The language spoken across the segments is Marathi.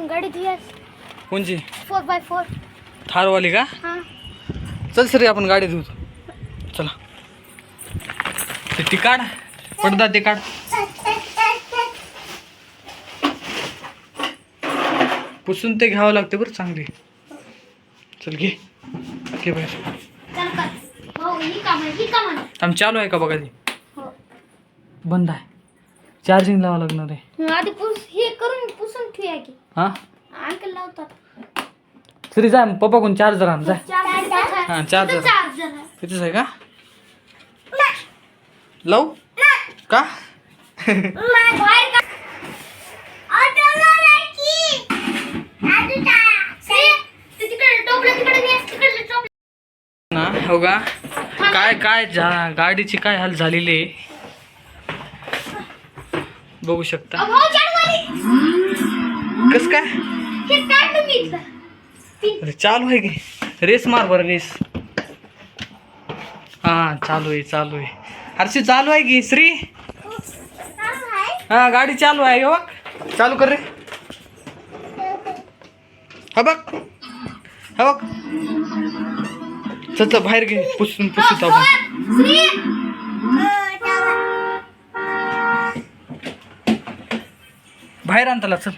गाडी ती कोणची 4x4 थारवाली का? हां चल सरी आपण गाडी धुऊ. चला ते काढ पडदा ते काढ. पुसून ते घ्यावं लागते बरं चांगले. चल घे घे बाहेर. चल कर हो ही काम आम चालू आहे का बघा ते? हो बंद आहे. चार्जिंग लावावं लागणार आहे. आधी हे करून पुसून ठेवूया की. हां अंकल लावतात. सरी जा पप्पा कोण चार्जर आण जा. हां चार्जर चार्जर इथेच आहे का? लावू का? बाहेर का ना हो का? काय काय गाडीची काय हाल झालेली आहे बघू शकता. कस काय अरे चालू आहे की रेस मार बरं रेस. हा चालू आहे हर्षी चालू आहे की श्री. हा गाडी चालू आहे हो चालू कर रे. हा बघ चल बाहेर घे पुसून आपण. बाहेर आण त्याला. चल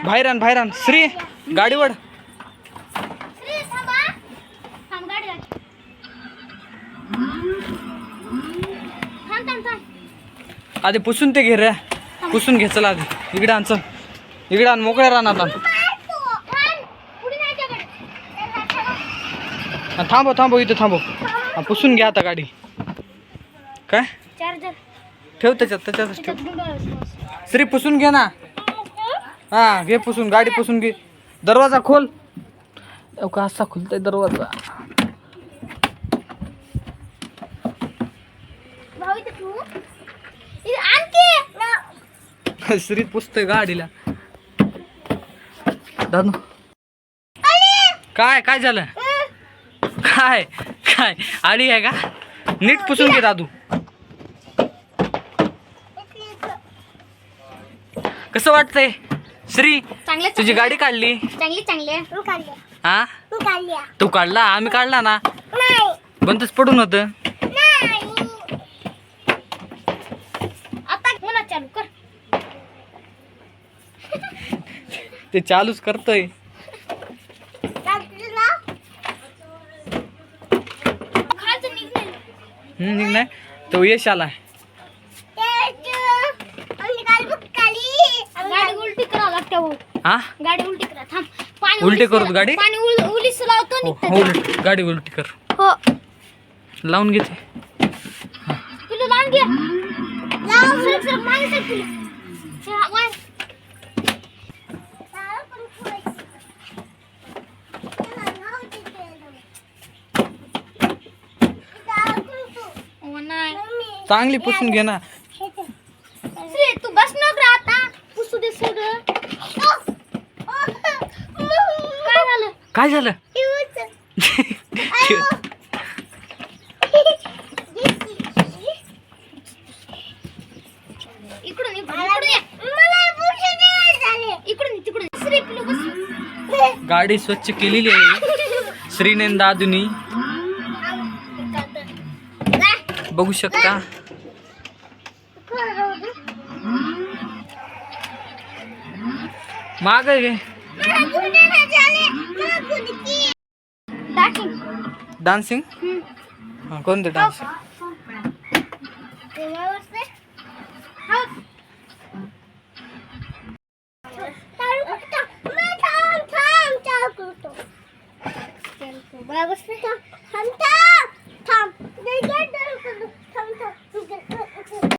बाहेर आण श्री गाडीवर. आधी पुसून ते घे रे. पुसून घे चल आधी. इकडे आण चल. इकडे आण मोकळ्या रानात आण. थांबव इथं थांबव. पुसून घ्या आता गाडी. काय चार्जर ठेव त्याच्यातच ठेव. श्री पुसून घे ना. हा घे पुसून. गाडी पुसून घे. दरवाजा खोल. का असा खुलतोय दरवाजा. श्री पुसतोय गाडीला. दादू काय झालं? काय आडी आहे का? नीट पुसून घे दादू. कसं वाटतंय श्री? तुझी गाडी काढली. चांगली हा तू काढला आम्ही काढला ना. बंदच पडून होत. आता मला चालू कर. ते चालूच करतोय. नाही तो यश आलाय. गाडी उलटी करा लागते हो. हा गाडी उलटी करा. थांब पाणी उलटी करू गाडी. पाणी उलीस लावतो. उलट गाडी उलटी कर. हो लावून घेते. पिलू लावून घे. सर मागे सर पिलू. चांगली पुसून घे ना. श्री तू बस न आता. पुसू दे सगळं. काय झालं? गाडी स्वच्छ केलेली आहे श्रीने दादूनी. बघू शकता. माग घे. डान्सिंग कोणते डान्स? थांब